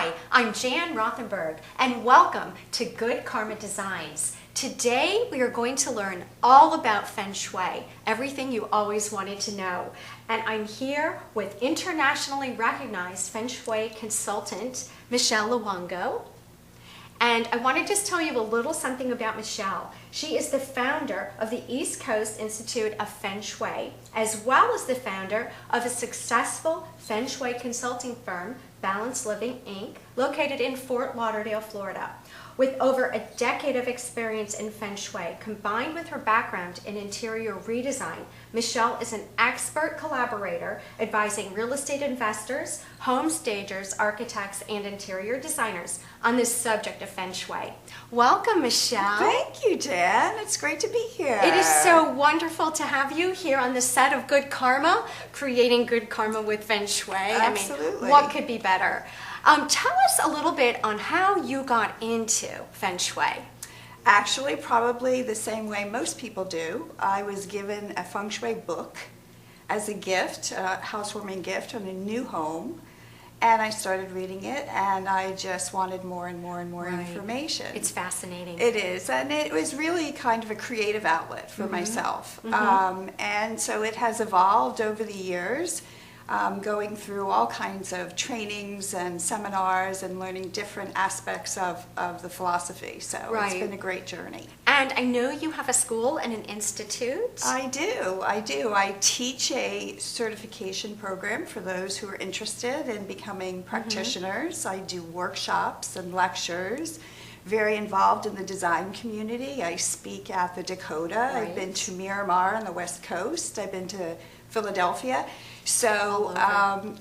Hi, I'm Jan Rothenberg, and welcome to Good Karma Designs. Today we are going to learn all about Feng Shui, everything you always wanted to know. And I'm here with internationally recognized Feng Shui consultant, Michelle Luongo. And I want to just tell you a little something about Michelle. She is the founder of the East Coast Institute of Feng Shui, as well as the founder of a successful Feng Shui consulting firm, Balanced Living, Inc., located in Fort Lauderdale, Florida. With over a decade of experience in Feng Shui, combined with her background in interior redesign, Michelle is an expert collaborator advising real estate investors, home stagers, architects, and interior designers on this subject of Feng Shui. Welcome, Michelle. Thank you, Jan. It's great to be here. It is so wonderful to have you here on the set of Good Karma, creating good karma with Feng Shui. Absolutely. I mean, what could be better? Tell us a little bit on how you got into Feng Shui. Actually, probably the same way most people do. I was given a Feng Shui book as a gift, a housewarming gift on a new home, and I started reading it, and I just wanted more and more and more information. It's fascinating. It is, and it was really kind of a creative outlet for myself. And so it has evolved over the years. Going through all kinds of trainings and seminars and learning different aspects of the philosophy. So it's been a great journey. And I know you have a school and an institute. I do. I teach a certification program for those who are interested in becoming practitioners. I do workshops and lectures. Very involved in the design community. I speak at the Dakota. I've been to Miramar on the West Coast. I've been to Philadelphia. So,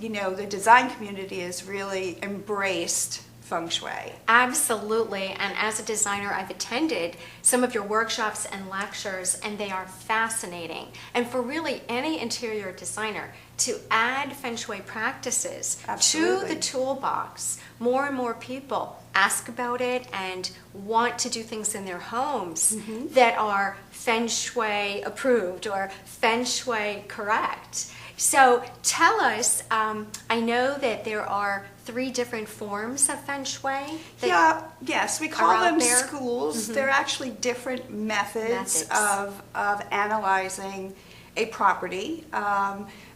you know, the design community has really embraced Feng Shui. Absolutely. And as a designer, I've attended some of your workshops and lectures, and they are fascinating. And for really any interior designer to add Feng Shui practices to the toolbox, more and more people ask about it and want to do things in their homes that are Feng Shui approved or Feng Shui correct. So tell us, I know that there are 3 different forms of Feng Shui. Yes, we call them schools. They're actually different methods of analyzing a property.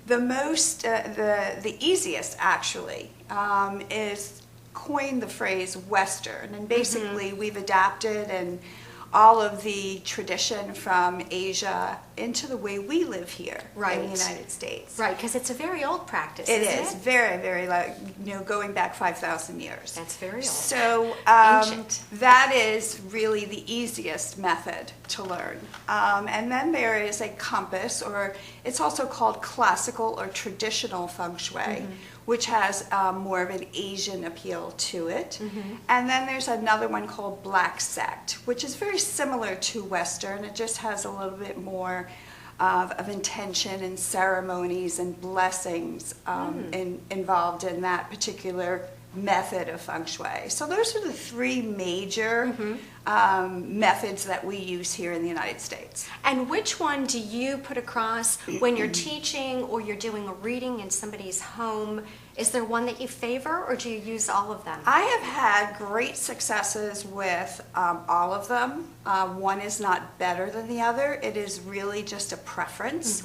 The easiest actually is coined the phrase Western, and basically we've adapted and all of the tradition from Asia into the way we live here in the United States. Right, because it's a very old practice, It isn't is it? very, very, going back 5,000 years. That's very old. So ancient. That is really the easiest method to learn. And then there is a compass, or it's also called classical or traditional Feng Shui, which has more of an Asian appeal to it. And then there's another one called Black Sect, which is very similar to Western. It just has a little bit more of intention and ceremonies and blessings involved in that particular method of Feng Shui. So those are the 3 major methods that we use here in the United States. And which one do you put across when you're teaching or you're doing a reading in somebody's home? Is there one that you favor, or do you use all of them? I have had great successes with all of them. One is not better than the other. It is really just a preference.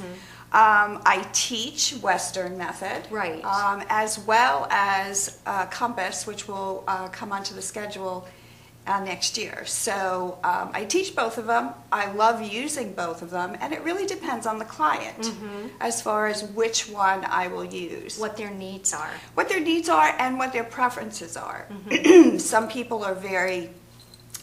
I teach Western method, as well as Compass, which will come onto the schedule next year. So I teach both of them. I love using both of them, and it really depends on the client as far as which one I will use. What their needs are. What their needs are and what their preferences are. Some people are very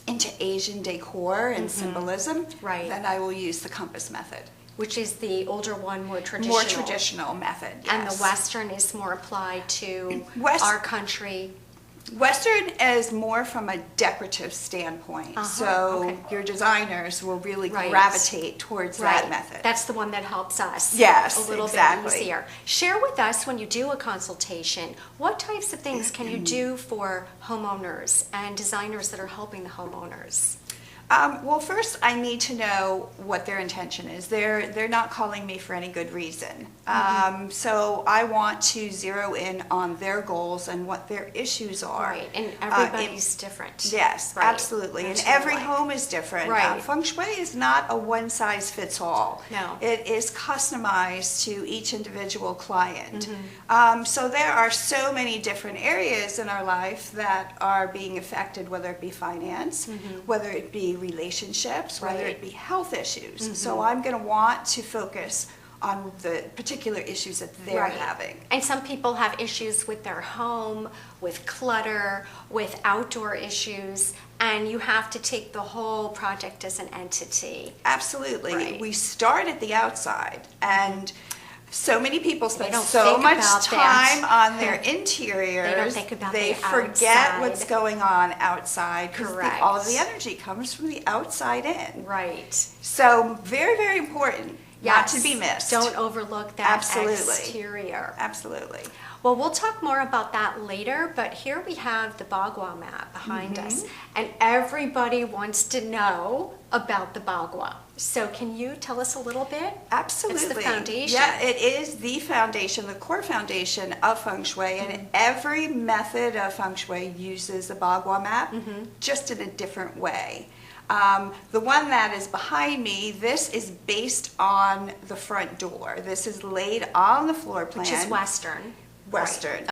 into Asian decor and symbolism. Then I will use the Compass method. Which is the older one, more traditional. More traditional method, yes. And the Western is more applied to our country. Western is more from a decorative standpoint, so your designers will really gravitate towards that method. That's the one that helps us a little bit easier. Share with us, when you do a consultation, what types of things can you do for homeowners and designers that are helping the homeowners? Well, first I need to know what their intention is. They're not calling me for any good reason. So I want to zero in on their goals and what their issues are. Right, and everybody's different. Yes, Right. absolutely. That's And what I every like. home is different. Right. Feng Shui is not a one-size-fits-all. No. It is customized to each individual client. Mm-hmm. So there are so many different areas in our life that are being affected, whether it be finance, whether it be relationships, whether Mm-hmm. Right. it be health issues. So I'm going to want to focus on the particular issues that they're Right. having. And some people have issues with their home, with clutter, with outdoor issues, and you have to take the whole project as an entity. Absolutely. Right. We start at the outside, and so many people spend don't so think much about time that. on their interiors. They don't think about they the forget outside. what's going on outside because Correct. all of the energy comes from the outside in. Right. So very, very important not to be missed. Don't overlook that Absolutely. exterior. Absolutely. Well, we'll talk more about that later, but here we have the Bagua map behind us, and everybody wants to know about the Bagua. So can you tell us a little bit? Absolutely. It's the foundation. Yeah, it is the foundation, the core foundation of Feng Shui, and every method of Feng Shui uses the Bagua map, just in a different way. The one that is behind me, this is based on the front door. This is laid on the floor plan. Which is Western. Western.